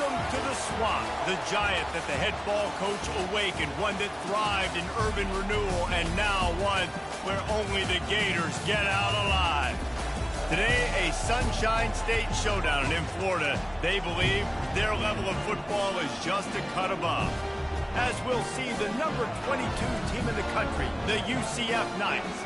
Welcome to the swamp, the giant that the head ball coach awakened, one that thrived in urban renewal, and now one where only the Gators get out alive. Today, a Sunshine State showdown in Florida. They believe their level of football is just a cut above. As we'll see the number 22 team in the country, the UCF Knights,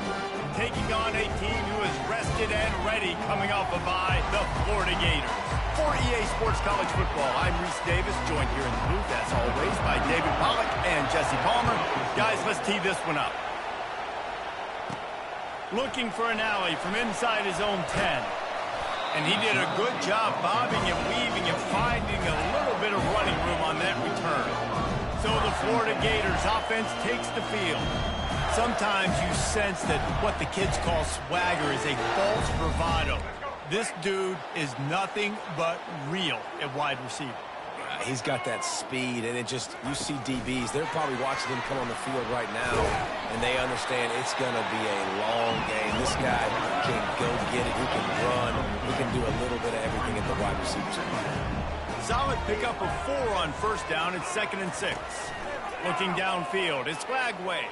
taking on a team who is rested and ready coming off a bye, the Florida Gators. For EA Sports College Football, I'm Reese Davis, joined here in the booth, as always, by David Pollack and Jesse Palmer. Guys, let's tee this one up. Looking for an alley from inside his own 10. And he did a good job bobbing and weaving and finding a little bit of running room on that return. So the Florida Gators offense takes the field. Sometimes you sense that what the kids call swagger is a false bravado. This dude is nothing but real at wide receiver. He's got that speed, and you see DBs, they're probably watching him come on the field right now, and they understand it's going to be a long game. This guy can go get it, he can run, he can do a little bit of everything at the wide receiver spot. Solid pickup of 4 on first down. It's 2nd and 6. Looking downfield, it's Flagway.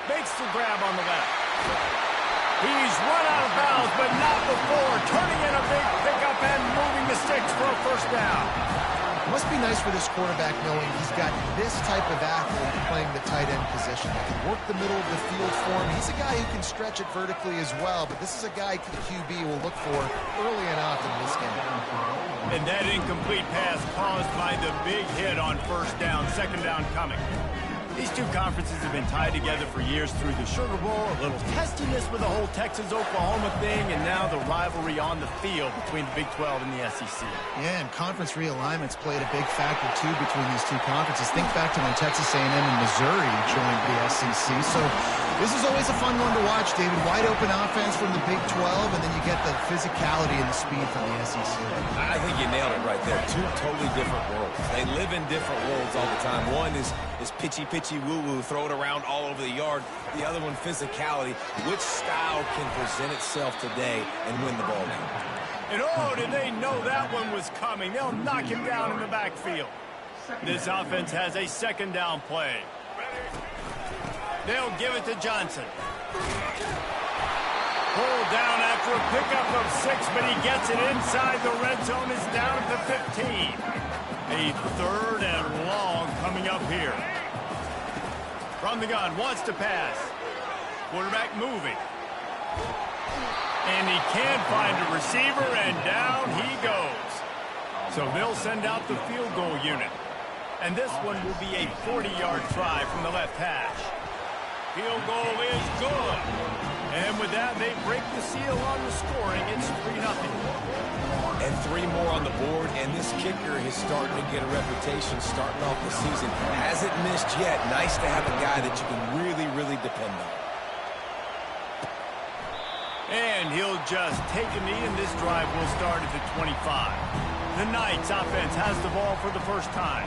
Makes the grab on the left. He's run out of bounds, but not before. Turning in a big pickup and moving the sticks for a first down. It must be nice for this quarterback knowing he's got this type of athlete playing the tight end position. He can work the middle of the field for him. He's a guy who can stretch it vertically as well, but this is a guy the QB will look for early and often in this game. And that incomplete pass caused by the big hit on first down, 2nd down coming. These two conferences have been tied together for years through the Sugar Bowl, a little testiness with the whole Texas-Oklahoma thing, and now the rivalry on the field between the Big 12 and the SEC. Yeah, and conference realignments played a big factor, too, between these two conferences. Think back to when Texas A&M and Missouri joined the SEC. So this is always a fun one to watch, David. Wide open offense from the Big 12, and then you get the physicality and the speed from the SEC. I think you nailed it right there. Two totally different worlds. They live in different worlds all the time. One is pitchy woo-woo, throw it around all over the yard. The other one, physicality. Which style can present itself today and win the ball game? And oh, did they know that one was coming. They'll knock him down in the backfield. This offense has a 2nd down play. They'll give it to Johnson. Pulled down after a pickup of 6, but he gets it inside the red zone. It's down at the 15. A 3rd and long coming up here. From the gun, wants to pass. Quarterback moving. And he can't find a receiver, and down he goes. So they'll send out the field goal unit. And this one will be a 40-yard try from the left hash. Field goal is good. And with that, they break the seal on the scoring. It's 3-0. And 3 more on the board, and this kicker is starting to get a reputation starting off the season. Hasn't missed yet. Nice to have a guy that you can really depend on. And he'll just take a knee, and this drive will start at the 25. The Knights offense has the ball for the first time.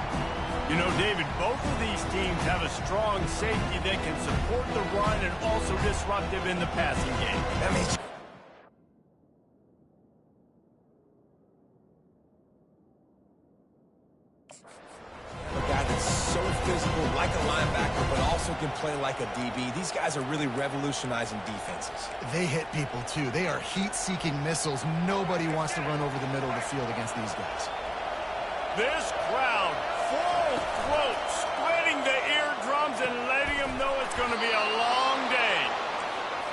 You know, David, both of these teams have a strong safety that can support the run and also disruptive in the passing game. That means a guy that's so physical, like a linebacker, but also can play like a DB. These guys are really revolutionizing defenses. They hit people, too. They are heat-seeking missiles. Nobody wants to run over the middle of the field against these guys. This crowd, full throat, splitting the eardrums and letting them know it's going to be a long day.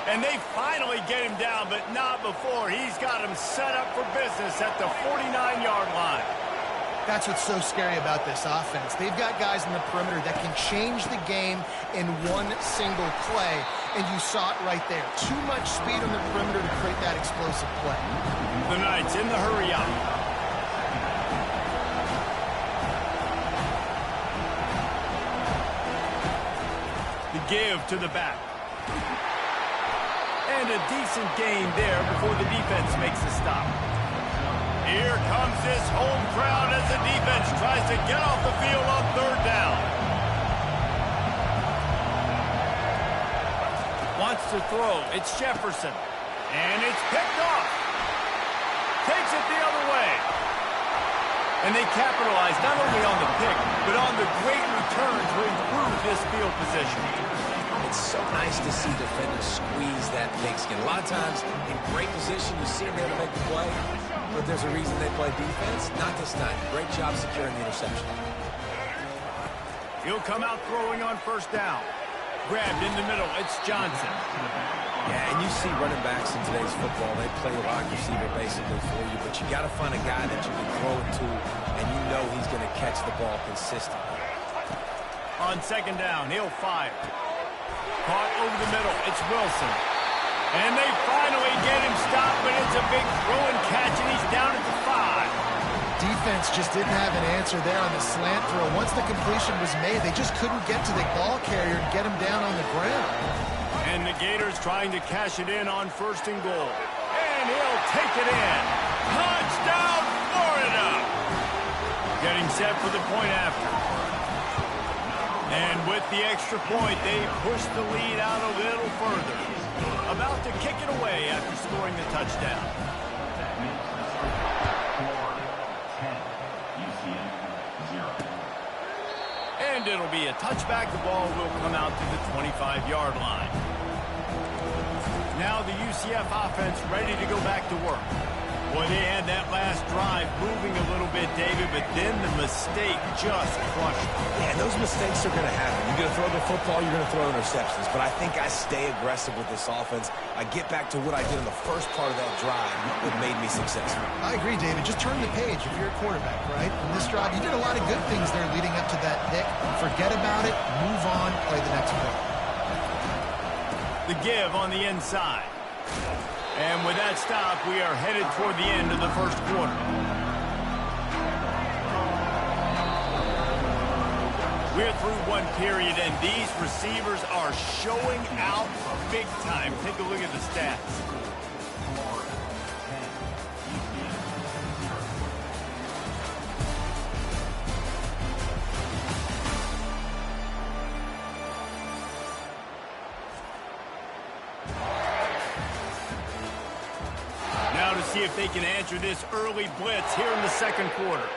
And they finally get him down, but not before. He's got him set up for business at the 49-yard line. That's what's so scary about this offense. They've got guys in the perimeter that can change the game in one single play, and you saw it right there. Too much speed on the perimeter to create that explosive play. The Knights in the hurry up. The give to the back. And a decent gain there before the defense makes the stop. Here comes this home crowd as the defense tries to get off the field on 3rd down. Wants to throw. It's Jefferson. And it's picked off. Takes it the other way. And they capitalized not only on the pick, but on the great return to improve this field position. It's so nice to see defenders squeeze that pigskin. A lot of times, in great position, you see them there to make the play, but there's a reason they play defense. Not this time. Great job securing the interception. He'll come out throwing on first down. Grabbed in the middle. It's Johnson. Yeah, and you see running backs in today's football, they play wide receiver basically for you, but you got to find a guy that you can throw it to, and you know he's going to catch the ball consistently. On second down, he'll fire. Caught over the middle. It's Wilson. And they finally get him stopped, but it's a big throw and catch, and he's down at the 5. Defense just didn't have an answer there on the slant throw. Once the completion was made, they just couldn't get to the ball carrier and get him down on the ground. And the Gators trying to cash it in on first and goal. And he'll take it in. Touchdown, Florida! Getting set for the point after. And with the extra point, they push the lead out a little further. About to kick it away after scoring the touchdown. And it'll be a touchback. The ball will come out to the 25-yard line. Now the UCF offense ready to go back to work. Boy, they had that last drive moving a little bit, David, but then the mistake just crushed them. Yeah, and those mistakes are going to happen. You're going to throw the football, you're going to throw interceptions. But I think I stay aggressive with this offense. I get back to what I did in the first part of that drive that made me successful. I agree, David. Just turn the page if you're a quarterback, right? In this drive, you did a lot of good things there leading up to that pick. Forget about it, move on, play the next play. The give on the inside. And with that stop, we are headed toward the end of the first quarter. We're through one period, and these receivers are showing out big time. Take a look at the stats. Now to see if they can answer this early blitz here in the second quarter.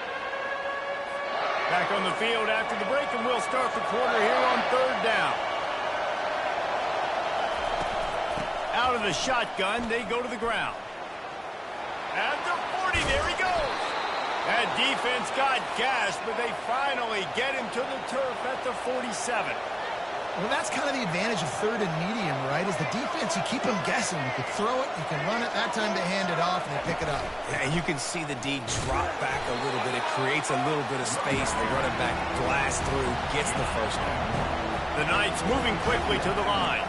Back on the field after the break, and we'll start the quarter here on third down. Out of the shotgun, they go to the ground. At the 40, there he goes. That defense got gashed, but they finally get him to the turf at the 47. Well, that's kind of the advantage of third and medium, right? Is the defense, you keep them guessing. You can throw it, you can run it. That time they hand it off and they pick it up. Yeah, and you can see the D drop back a little bit. It creates a little bit of space. The running back blasts through, gets the first down. The Knights moving quickly to the line.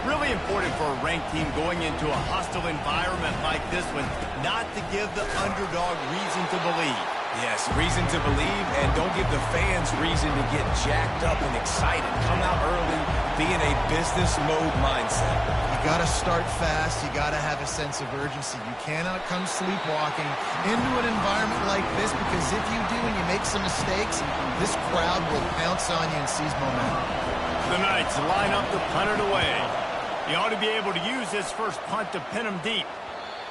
Really important for a ranked team going into a hostile environment like this one, not to give the underdog reason to believe. Yes, reason to believe, and don't give the fans reason to get jacked up and excited. Come out early, be in a business mode mindset. You got to start fast. You got to have a sense of urgency. You cannot come sleepwalking into an environment like this, because if you do and you make some mistakes, this crowd will pounce on you and seize momentum. The Knights line up to punt it away. You ought to be able to use this first punt to pin them deep.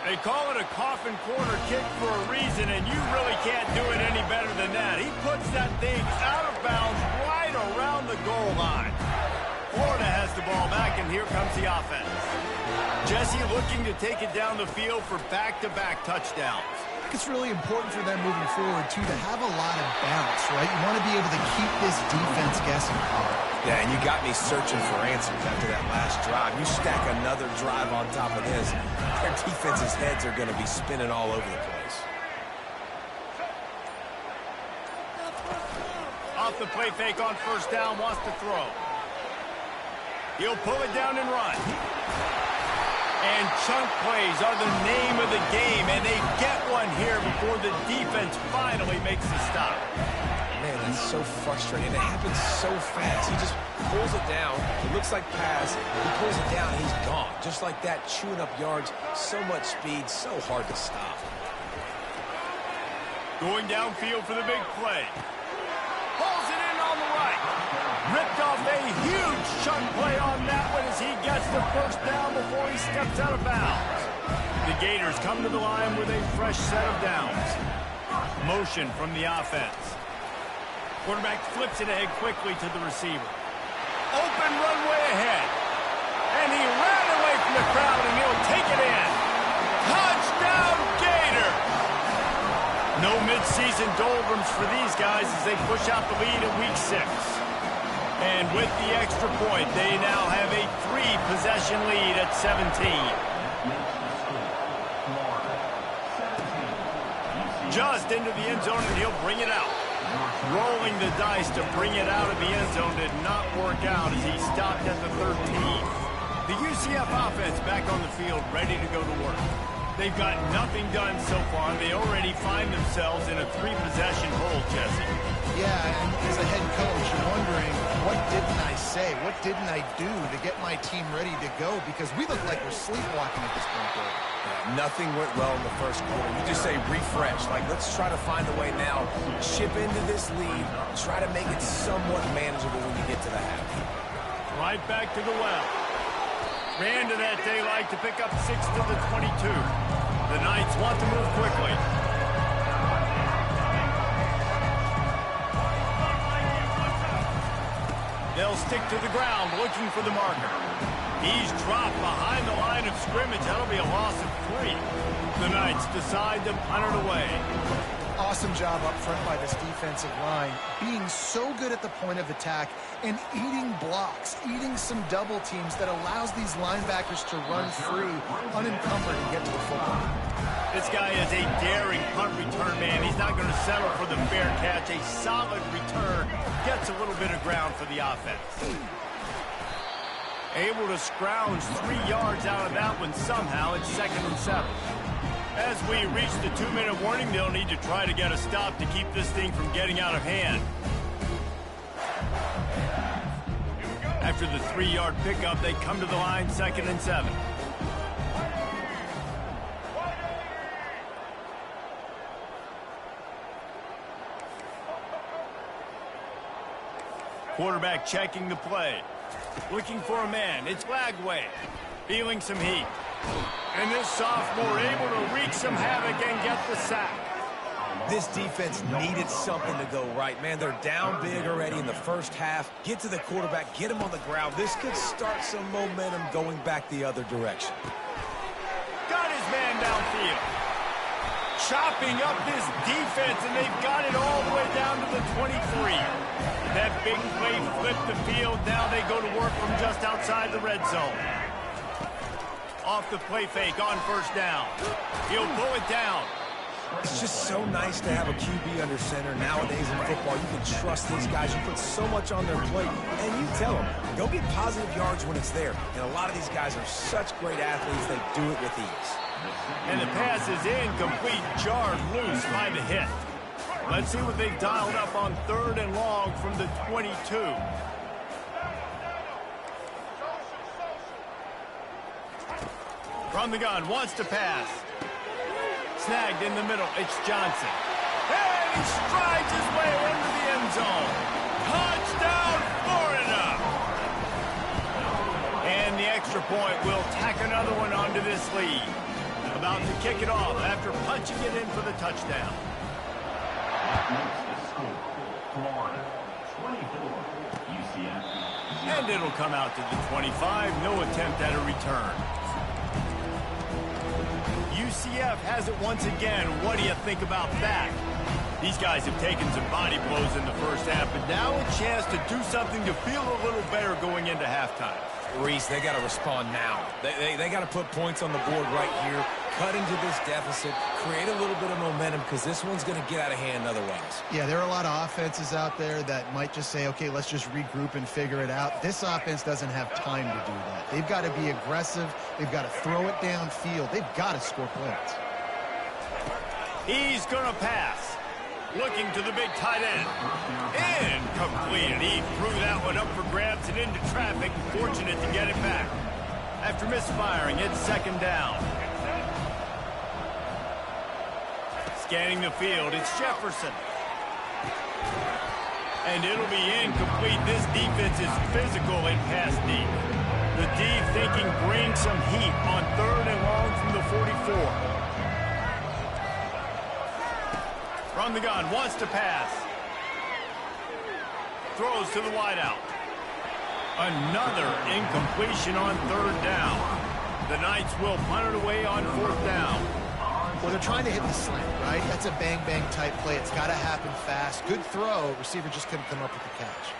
They call it a coffin corner kick for a reason, and you really can't do it any better than that. He puts that thing out of bounds right around the goal line. Florida has the ball back, and here comes the offense. Jesse looking to take it down the field for back-to-back touchdowns. It's really important for them moving forward, too, to have a lot of bounce, right? You want to be able to keep this defense guessing. Yeah, and you got me searching for answers after that last drive. You stack another drive on top of this, their defense's heads are going to be spinning all over the place. Off the play fake on first down, wants to throw. He'll pull it down and run. And chunk plays are the name of the game, and they get one here before the defense finally makes the stop. Man, that's so frustrating. It happens so fast. He just pulls it down. It looks like pass. He pulls it down, and he's gone. Just like that, chewing up yards. So much speed, so hard to stop. Going downfield for the big play. Pulls it in on the right. Ripped off a huge chunk play on that one as he gets the first down before he steps out of bounds. The Gators come to the line with a fresh set of downs. Motion from the offense. Quarterback flips it ahead quickly to the receiver. Open runway ahead. And he ran away from the crowd, and he'll take it in. Touchdown, Gator! No midseason doldrums for these guys as they push out the lead in Week 6. And with the extra point, they now have a 3-possession lead at 17. Just into the end zone, and he'll bring it out. Rolling the dice to bring it out of the end zone did not work out as he stopped at the 13. The UCF offense back on the field, ready to go to work. They've got nothing done so far. They already find themselves in a 3-possession hole, Jesse. Yeah, and as a head coach, you're wondering, what didn't I say? What didn't I do to get my team ready to go? Because we look like we're sleepwalking at this point, Dave. Yeah, nothing went well in the first quarter. You just say refresh. Like, let's try to find a way now. Chip into this lead. Try to make it somewhat manageable when you get to the half. Right back to the well. Ran to that daylight to pick up 6 to the 22. The Knights want to move quickly. They'll stick to the ground looking for the marker. He's dropped behind the line of scrimmage. That'll be a loss of 3. The Knights decide to punt it away. Awesome job up front by this defensive line, being so good at the point of attack and eating blocks, eating some double teams that allows these linebackers to run free, unencumbered, and get to the football. This guy is a daring punt return man. He's not going to settle for the fair catch. A solid return gets a little bit of ground for the offense. Able to scrounge 3 yards out of that one somehow. It's 2nd and 7. As we reach the 2-minute warning, they'll need to try to get a stop to keep this thing from getting out of hand. After the 3-yard pickup, they come to the line, 2nd and 7. Quarterback checking the play. Looking for a man. It's Lagway. Feeling some heat. And this sophomore able to wreak some havoc and get the sack. This defense needed something to go right. Man, they're down big already in the first half. Get to the quarterback, get him on the ground. This could start some momentum going back the other direction. Got his man downfield. Chopping up this defense, and they've got it all the way down to the 23. That big play flipped the field. Now they go to work from just outside the red zone. Off the play fake on first down. He'll pull it down. It's just so nice to have a QB under center nowadays in football. You can trust these guys. You put so much on their plate, and you tell them, go get positive yards when it's there. And a lot of these guys are such great athletes, they do it with ease. And the pass is incomplete, jarred loose by the hit. Let's see what they've dialed up on 3rd and long from the 22. From the gun, wants to pass. Snagged in the middle, it's Johnson. And he strides his way into the end zone. Touchdown, Florida! And the extra point will tack another one onto this lead. About to kick it off after punching it in for the touchdown. And it'll come out to the 25. No attempt at a return. UCF has it once again. What do you think about that? These guys have taken some body blows in the first half, but now a chance to do something to feel a little better going into halftime. Reese, they got to respond now. They got to put points on the board right here, cut into this deficit, create a little bit of momentum, because this one's going to get out of hand otherwise. Yeah, there are a lot of offenses out there that might just say, okay, let's just regroup and figure it out. This offense doesn't have time to do that. They've got to be aggressive. They've got to throw it downfield. They've got to score points. He's going to pass. Looking to the big tight end. Incomplete. And he threw that one up for grabs and into traffic. Fortunate to get it back. After misfiring, it's 2nd down. Scanning the field, it's Jefferson. And it'll be incomplete. This defense is physical in pass deep. The D thinking bring some heat on 3rd and long from the 44. From the gun, wants to pass. Throws to the wideout. Another incompletion on third down. The Knights will punt it away on fourth down. Well, they're trying to hit the slant, right? That's a bang-bang type play. It's got to happen fast. Good throw. Receiver just couldn't come up with the catch.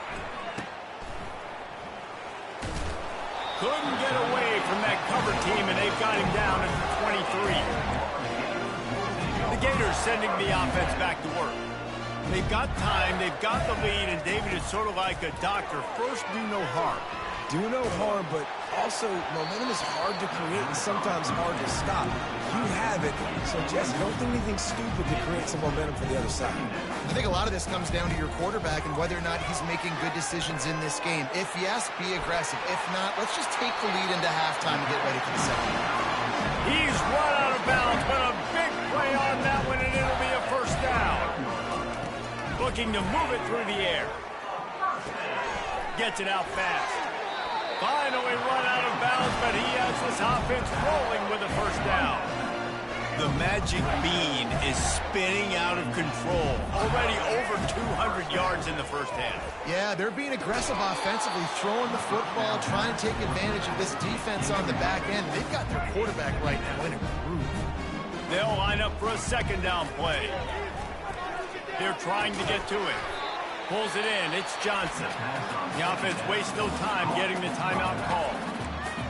Couldn't get away from that cover team, and they've got him down at the 23. The Gators sending the offense back to work. They've got time, they've got the lead, and David is sort of like a doctor. First, do no harm. Do no harm, but also momentum is hard to create and sometimes hard to stop. You have it, so Jesse, don't do anything stupid to create some momentum for the other side. I think a lot of this comes down to your quarterback and whether or not he's making good decisions in this game. If yes, be aggressive. If not, let's just take the lead into halftime and get ready for the second half. He's run out of bounds, but a big play on that one, and it'll be a first down. Looking to move it through the air. Gets it out fast. Finally run out of bounds, but he has this offense rolling with a first down. The magic bean is spinning out of control. Already over 200 yards in the first half. Yeah, they're being aggressive offensively, throwing the football, trying to take advantage of this defense on the back end. They've got their quarterback right now in a groove. They'll line up for a second down play. They're trying to get to it. Pulls it in. It's Johnson. The offense wastes no time getting the timeout call.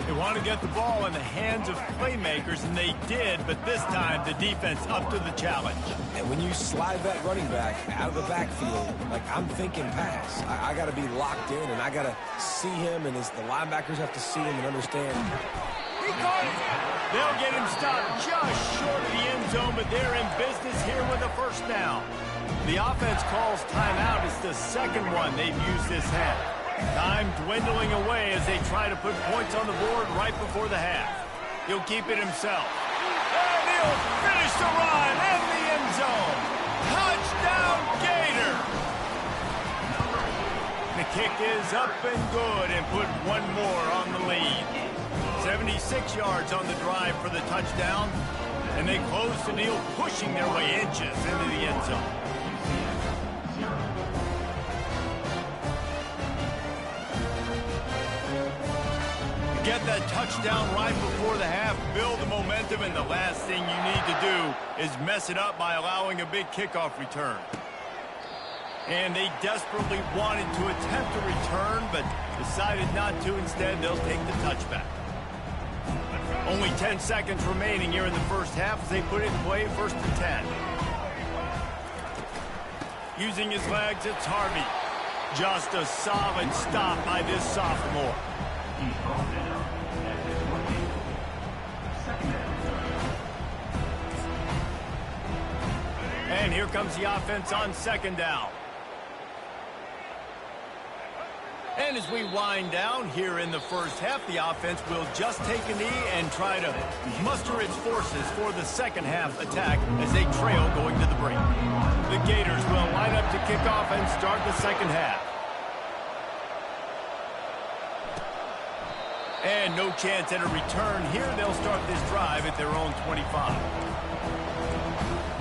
They want to get the ball in the hands of playmakers, and they did, but this time the defense up to the challenge. And when you slide that running back out of the backfield, like I'm thinking pass, I got to be locked in, and I got to see him, and the linebackers have to see him and understand. He caught it. They'll get him stopped just short of the end zone, but they're in business here with a first down. The offense calls timeout. It's the second one they've used this half. Time dwindling away as they try to put points on the board right before the half. He'll keep it himself. And he'll finish the run in the end zone. Touchdown, Gator! The kick is up and good and put one more on the lead. 76 yards on the drive for the touchdown. And they close the deal, pushing their way inches into the end zone. Get that touchdown right before the half, build the momentum, and the last thing you need to do is mess it up by allowing a big kickoff return. And they desperately wanted to attempt a return, but decided not to. Instead, they'll take the touchback. Only 10 seconds remaining here in the first half as they put it in play, 1st and 10. Using his legs, it's Harvey. Just a solid stop by this sophomore. And here comes the offense on second down. And as we wind down here in the first half, the offense will just take a knee and try to muster its forces for the second half attack as they trail going to the break. The Gators will line up to kick off and start the second half. And no chance at a return here. They'll start this drive at their own 25.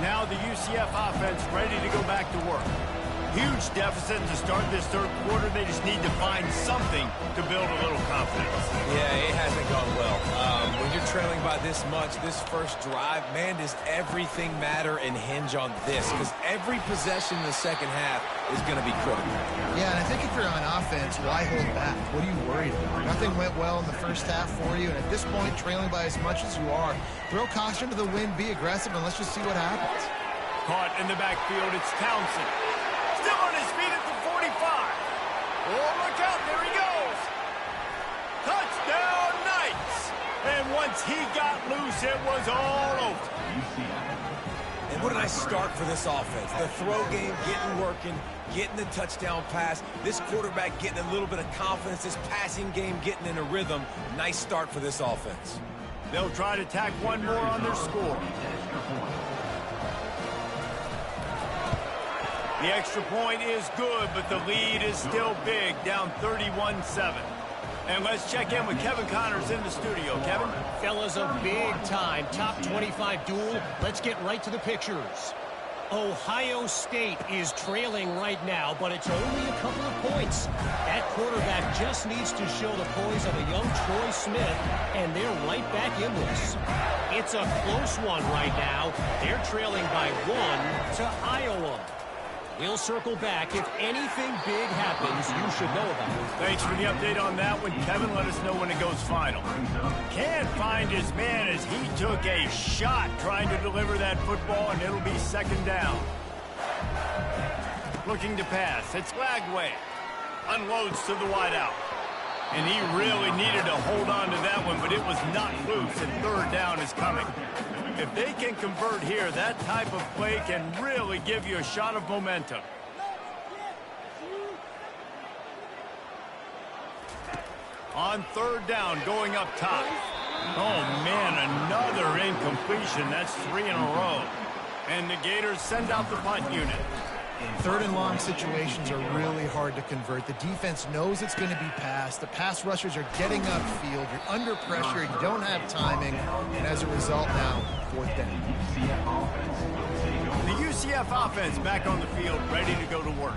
Now the UCF offense ready to go back to work. Huge deficit to start this third quarter. They just need to find something to build a little confidence. Yeah, it hasn't gone well. When you're trailing by this much, this first drive, man, does everything matter and hinge on this? Because every possession in the second half is going to be critical. Yeah, and I think if you're on offense, why hold back? What are you worried about? Nothing went well in the first half for you, and at this point, trailing by as much as you are, throw caution to the wind, be aggressive, and let's just see what happens. Caught in the backfield, it's Townsend. Still on his feet at the 45. Oh, look out, there he goes. Touchdown, Knights. And once he got loose, it was all over. And what a nice start for this offense. The throw game getting working, getting the touchdown pass. This quarterback getting a little bit of confidence. This passing game getting in a rhythm. Nice start for this offense. They'll try to tack one more on their score. The extra point is good, but the lead is still big, down 31-7. And let's check in with Kevin Connors in the studio. Kevin? Fellas, a big-time top 25 duel. Let's get right to the pictures. Ohio State is trailing right now, but it's only a couple of points. That quarterback just needs to show the poise of a young Troy Smith, and they're right back in this. It's a close one right now. They're trailing by 1 to Iowa. We'll circle back. If anything big happens, you should know about it. Thanks for the update on that one, Kevin. Let us know when it goes final. Can't find his man as he took a shot trying to deliver that football, and it'll be second down. Looking to pass. It's Lagway. Unloads to the wideout. And he really needed to hold on to that one, but it was not loose, and third down is coming. If they can convert here, that type of play can really give you a shot of momentum. On third down, going up top. Oh, man, another incompletion. That's 3 in a row. And the Gators send out the punt unit. Third and long situations are really hard to convert. The defense knows it's going to be passed. The pass rushers are getting upfield. You're under pressure. You don't have timing. And as a result now, fourth down. The UCF offense back on the field, ready to go to work.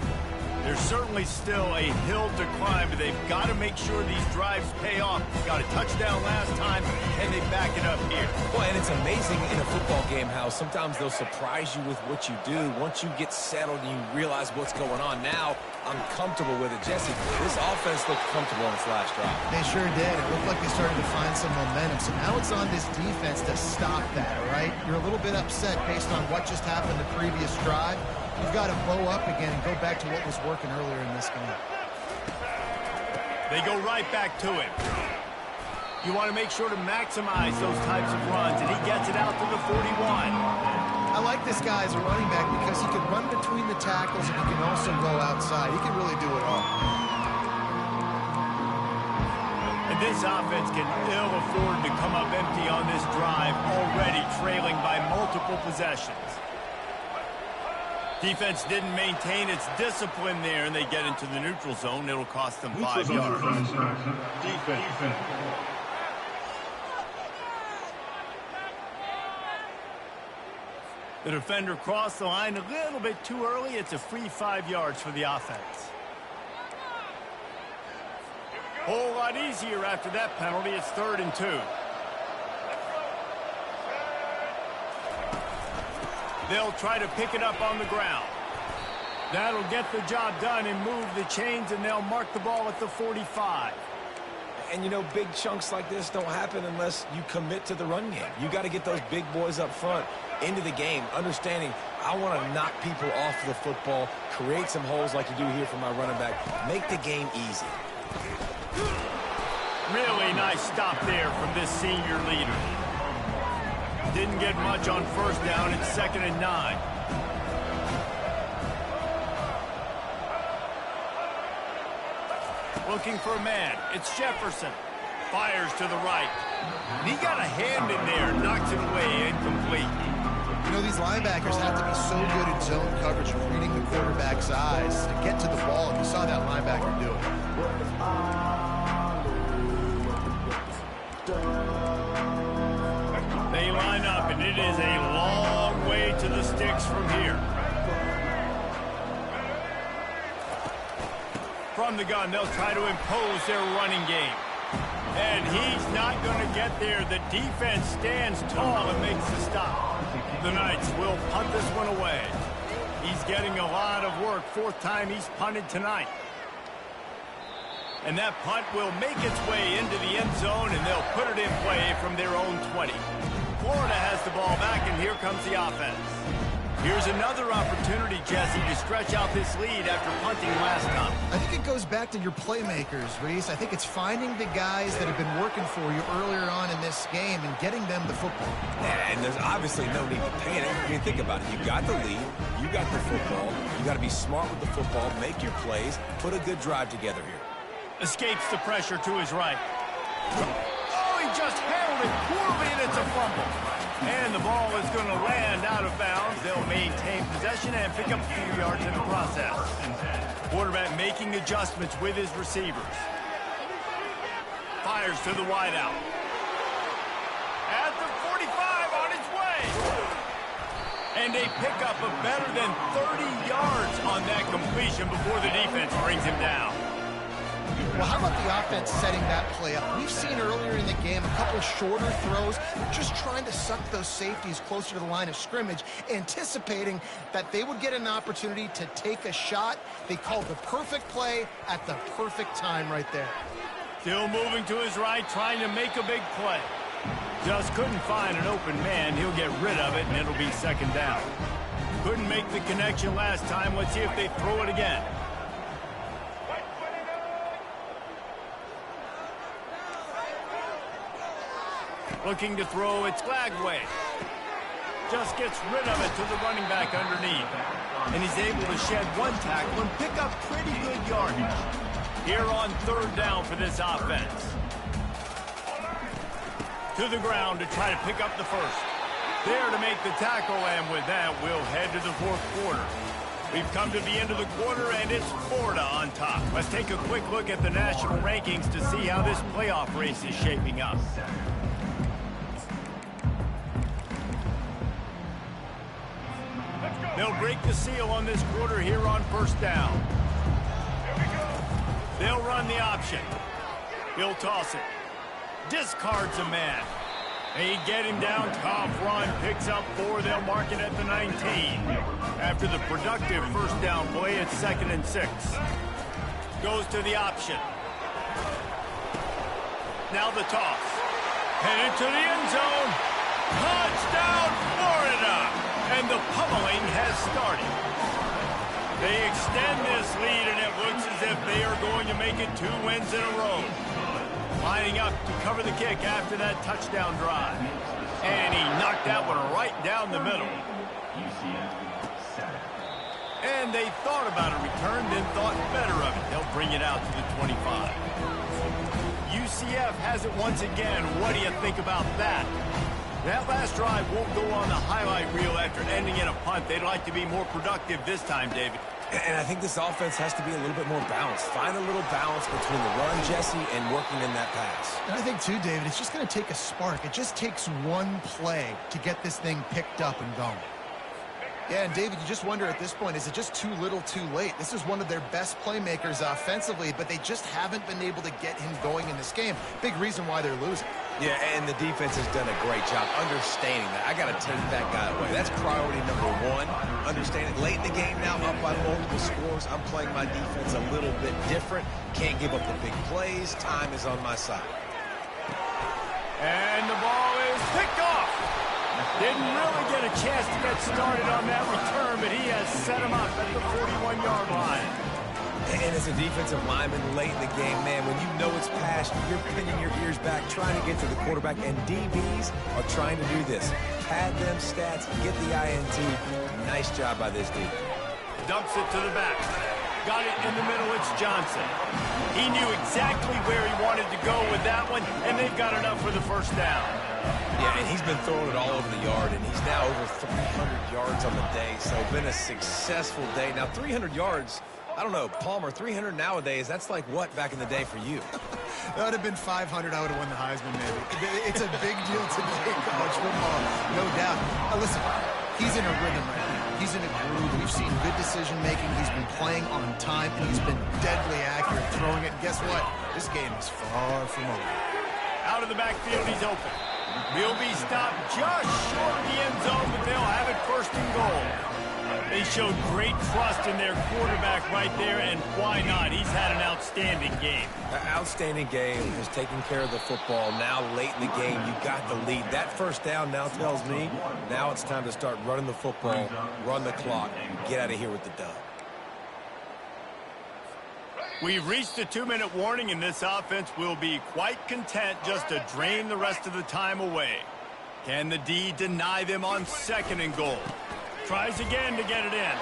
There's certainly still a hill to climb, but they've got to make sure these drives pay off. Got a touchdown last time. Can they back it up here? Well, and it's amazing in a football game how sometimes they'll surprise you with what you do. Once you get settled and you realize what's going on, now I'm comfortable with it. Jesse, this offense looked comfortable on its last drive. They sure did. It looked like they started to find some momentum. So now it's on this defense to stop that, all right? You're a little bit upset based on what just happened the previous drive. You've got to bow up again and go back to what was working earlier in this game. They go right back to it. You want to make sure to maximize those types of runs, and he gets it out to the 41. I like this guy as a running back because he can run between the tackles and he can also go outside. He can really do it all. And this offense can ill afford to come up empty on this drive, already trailing by multiple possessions. Defense didn't maintain its discipline there, and they get into the neutral zone. It'll cost them 5 yards. Defense. The defender crossed the line a little bit too early. It's a free 5 yards for the offense. Whole lot easier after that penalty. It's 3rd and 2. They'll try to pick it up on the ground. That'll get the job done and move the chains, and they'll mark the ball at the 45. And, you know, big chunks like this don't happen unless you commit to the run game. You got to get those big boys up front into the game, understanding I want to knock people off the football, create some holes like you do here for my running back, make the game easy. Really nice stop there from this senior leader. Didn't get much on first down. It's 2nd and 9. Looking for a man. It's Jefferson. Fires to the right. And he got a hand in there. Knocks it away. Incomplete. You know, these linebackers have to be so good at zone coverage and reading the quarterback's eyes to get to the ball. And you saw that linebacker do it. They line up, and it is a long way to the sticks from here. From the gun, they'll try to impose their running game. And he's not going to get there. The defense stands tall and makes the stop. The Knights will punt this one away. He's getting a lot of work. 4th time he's punted tonight. And that punt will make its way into the end zone, and they'll put it in play from their own 20. Florida has the ball back, and here comes the offense. Here's another opportunity, Jesse, to stretch out this lead after punting last time. I think it goes back to your playmakers, Reese. I think it's finding the guys that have been working for you earlier on in this game and getting them the football. And there's obviously no need to panic. I mean, think about it. You got the lead. You got the football. You got to be smart with the football, make your plays, put a good drive together here. Escapes the pressure to his right. Oh, he just handled it poorly, and it's a fumble. And the ball is going to land out of bounds. They'll maintain possession and pick up a few yards in the process. Quarterback making adjustments with his receivers. Fires to the wideout. At the 45 on its way. And they pick up a better than 30 yards on that completion before the defense brings him down. Well, how about the offense setting that play up? We've seen earlier in the game a couple shorter throws, just trying to suck those safeties closer to the line of scrimmage, anticipating that they would get an opportunity to take a shot. They called the perfect play at the perfect time right there. Still moving to his right, trying to make a big play. Just couldn't find an open man. He'll get rid of it, and it'll be second down. Couldn't make the connection last time. Let's see if they throw it again. Looking to throw, it's Glagway. Just gets rid of it to the running back underneath. And he's able to shed one tackle and pick up pretty good yardage. Here on third down for this offense. To the ground to try to pick up the first. There to make the tackle, and with that, we'll head to the fourth quarter. We've come to the end of the quarter, and it's Florida on top. Let's take a quick look at the national rankings to see how this playoff race is shaping up. They'll break the seal on this quarter here on first down. They'll run the option. He'll toss it. Discards a man. They get him down, tough run, picks up 4. They'll mark it at the 19. After the productive first down play, it's 2nd and 6. Goes to the option. Now the toss. Headed to the end zone. Touchdown, Florida! And the pummeling has started. They extend this lead, and it looks as if they are going to make it 2 wins in a row. Lining up to cover the kick after that touchdown drive. And he knocked that one right down the middle. And they thought about a return, then thought better of it. They'll bring it out to the 25. UCF has it once again. What do you think about that? That last drive won't go on the highlight reel after ending in a punt. They'd like to be more productive this time, David. And I think this offense has to be a little bit more balanced. Find a little balance between the run, Jesse, and working in that pass. And I think, too, David, it's just going to take a spark. It just takes one play to get this thing picked up and going. Yeah, and David, you just wonder at this point, is it just too little too late? This is one of their best playmakers offensively, but they just haven't been able to get him going in this game. Big reason why they're losing. Yeah, and the defense has done a great job understanding that. I got to take that guy away. That's priority number 1. Understanding late in the game now, up by multiple scores. I'm playing my defense a little bit different. Can't give up the big plays. Time is on my side. And the ball is picked off. Didn't really get a chance to get started on that return, but he has set him up at the 41-yard line. And as a defensive lineman late in the game, man, when you know it's past, you're pinning your ears back, trying to get to the quarterback, and DBs are trying to do this. Pad them stats, get the INT. Nice job by this dude. Dumps it to the back. Got it in the middle, it's Johnson. He knew exactly where he wanted to go with that one, and they've got enough for the first down. Yeah, and he's been throwing it all over the yard, and he's now over 300 yards on the day, so been a successful day. Now, 300 yards, I don't know, Palmer, 300 nowadays, that's like what back in the day for you? That would have been 500. I would have won the Heisman, maybe. It's a big deal today in college football, no doubt. Listen, he's in a rhythm right now. He's in a groove. We've seen good decision-making. He's been playing on time, and he's been deadly accurate throwing it. And guess what? This game is far from over. Out of the backfield, he's open. He'll be stopped just short of the end zone, but they'll have it 1st and goal. They showed great trust in their quarterback right there, and why not? He's had an outstanding game. Outstanding game. Has taken care of the football. Now late in the game, you got the lead. That first down now tells me now it's time to start running the football, run the clock, get out of here with the dub. We've reached a 2-minute warning, and this offense will be quite content just to drain the rest of the time away. Can the D deny them on 2nd and goal? Tries again to get it in.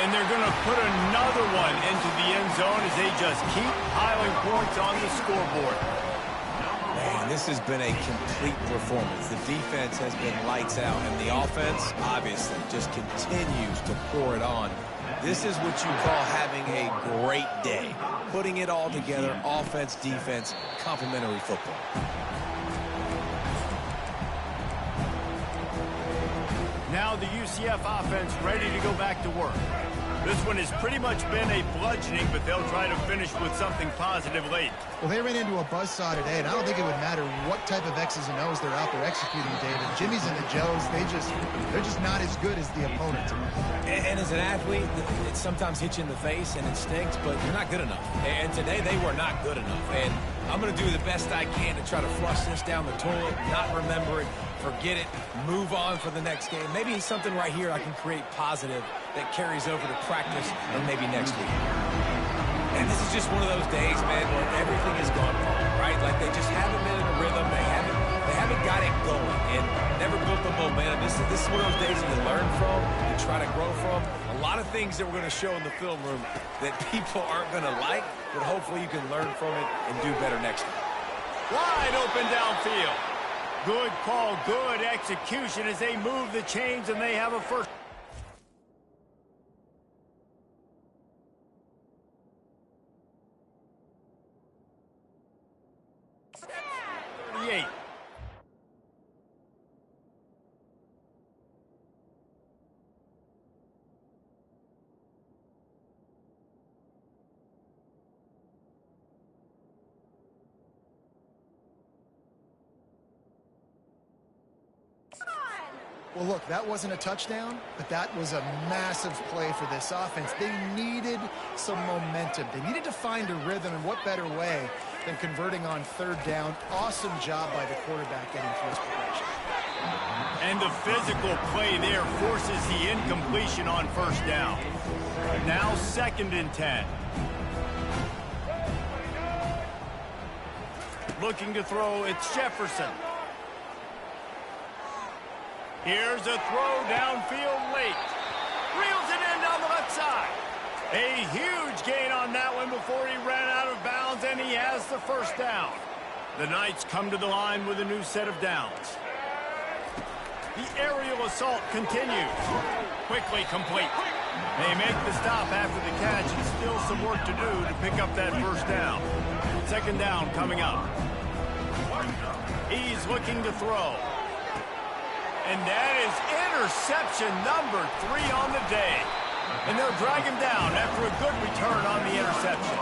And they're going to put another one into the end zone as they just keep piling points on the scoreboard. Man, this has been a complete performance. The defense has been lights out, and the offense, obviously, just continues to pour it on. This is what you call having a great day. Putting it all together, offense, defense, complementary football. Now now the UCF offense ready to go back to work. This one has pretty much been a bludgeoning, but they'll try to finish with something positive late. Well, they ran into a buzzsaw today, and I don't think it would matter what type of X's and O's they're out there executing, David. Jimmy's and the Joes, they're just not as good as the opponent. And as an athlete, it sometimes hits you in the face, and it stinks, but you're not good enough. And today, they were not good enough. And I'm going to do the best I can to try to flush this down the toilet, not remember it, forget it, move on for the next game. Maybe something right here I can create positive that carries over to practice and maybe next week. And this is just one of those days, man, where everything has gone wrong, right? Like they just haven't been in a rhythm. They haven't got it going and never built the momentum. This is one of those days that you learn from, you try to grow from. A lot of things that we're going to show in the film room that people aren't going to like, but hopefully you can learn from it and do better next time. Wide open downfield. Good call, good execution as they move the chains and they have a first. Well, look, that wasn't a touchdown, but that was a massive play for this offense. They needed some momentum. They needed to find a rhythm, and what better way than converting on third down. Awesome job by the quarterback getting through his progression. And the physical play there forces the incompletion on first down. Now 2nd and 10. Looking to throw, it's Jefferson. Here's a throw downfield late. Reels it in down the left side. A huge gain on that one before he ran out of bounds, and he has the first down. The Knights come to the line with a new set of downs. The aerial assault continues. Quickly complete. They make the stop after the catch, and still some work to do to pick up that first down. 2nd down coming up. He's looking to throw. And that is interception number 3 on the day. And they'll drag him down after a good return on the interception.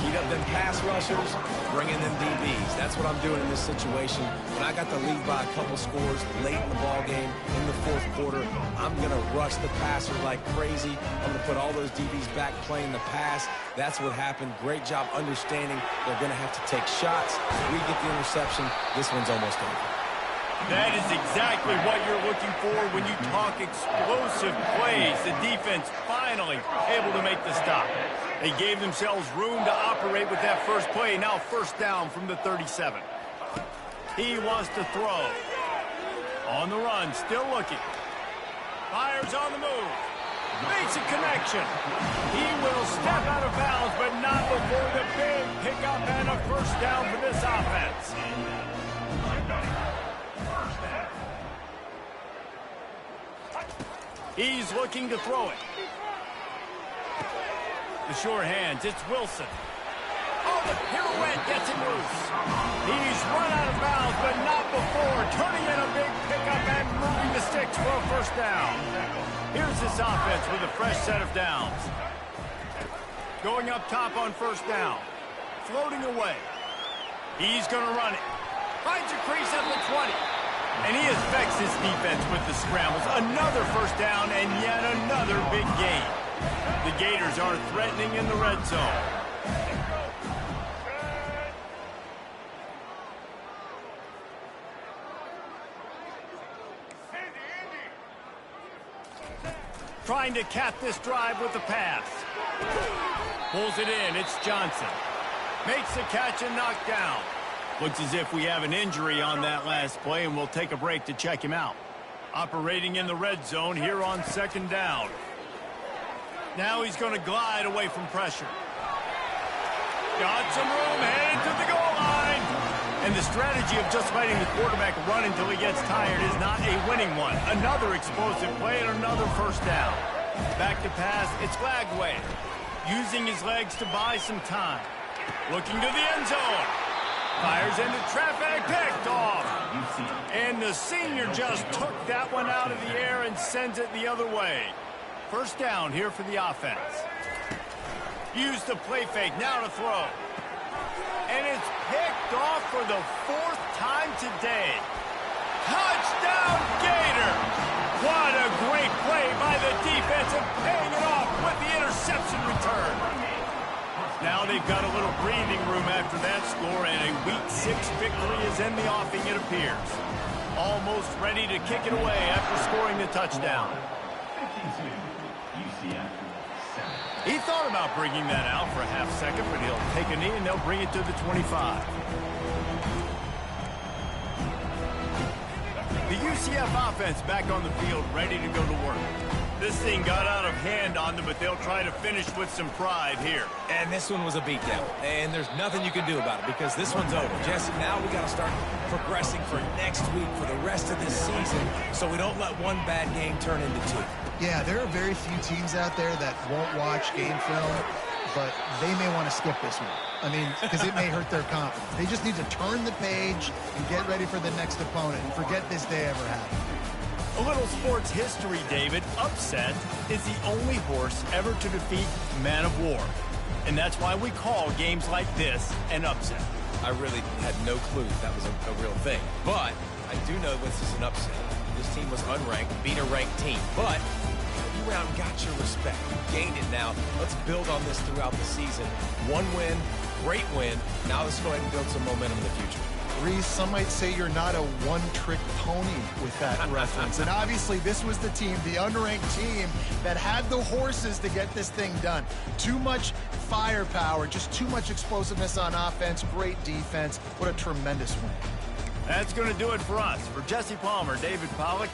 Heat up them pass rushers, bring in them DBs. That's what I'm doing in this situation. When I got the lead by a couple scores late in the ball game, in the 4th quarter, I'm going to rush the passer like crazy. I'm going to put all those DBs back playing the pass. That's what happened. Great job understanding they're going to have to take shots. We get the interception. This one's almost over. That is exactly what you're looking for when you talk explosive plays. The defense finally able to make the stop. They gave themselves room to operate with that first play. Now 1st down from the 37. He wants to throw. On the run, still looking. Fires on the move. Makes a connection. He will step out of bounds, but not before the big pickup and a first down for this offense. He's looking to throw it. The sure hands, it's Wilson. Oh, the pirouette gets him loose. He's run out of bounds, but not before turning in a big pickup and moving the sticks for a first down. Here's this offense with a fresh set of downs. Going up top on first down. Floating away. He's going to run it. Finds a crease at the 20. And he has vexed his defense with the scrambles. Another first down and yet another big gain. The Gators are threatening in the red zone. Trying to cap this drive with the pass. Pulls it in. It's Johnson. Makes the catch and knocked down. Looks as if we have an injury on that last play, and we'll take a break to check him out. Operating in the red zone here on 2nd down. Now he's going to glide away from pressure. Got some room, headed to the goal line. And the strategy of just letting the quarterback run until he gets tired is not a winning one. Another explosive play and another first down. Back to pass, it's Lagway. Using his legs to buy some time. Looking to the end zone. Fires into traffic, picked off. And the senior just took that one out of the air and sends it the other way. First down here for the offense. Use the play fake, now to throw. And it's picked off for the 4th time today. Touchdown, Gator! What a great play by the defense and paying it off with the interception return. Now they've got a little breathing room after that score, and a Week 6 victory is in the offing, it appears. Almost ready to kick it away after scoring the touchdown. 52, UCF 7. He thought about bringing that out for a half second, but he'll take a knee and they'll bring it to the 25. The UCF offense back on the field, ready to go to work. This thing got out of hand on them, but they'll try to finish with some pride here. And this one was a beatdown, and there's nothing you can do about it because this one's over. Jesse, now we got to start progressing for next week, for the rest of this season, so we don't let one bad game turn into 2. Yeah, there are very few teams out there that won't watch game film, but they may want to skip this one. I mean, because it may hurt their confidence. They just need to turn the page and get ready for the next opponent and forget this day ever happened. A little sports history, David. Upset is the only horse ever to defeat Man of War. And that's why we call games like this an upset. I really had no clue that was a real thing. But I do know this is an upset. This team was unranked, beat a ranked team. But you round got your respect. You gained it now. Let's build on this throughout the season. One win, great win. Now let's go ahead and build some momentum in the future. Reese, some might say you're not a one-trick pony with that reference. And obviously, this was the team, the unranked team, that had the horses to get this thing done. Too much firepower, just too much explosiveness on offense, great defense. What a tremendous win. That's going to do it for us. For Jesse Palmer, David Pollack,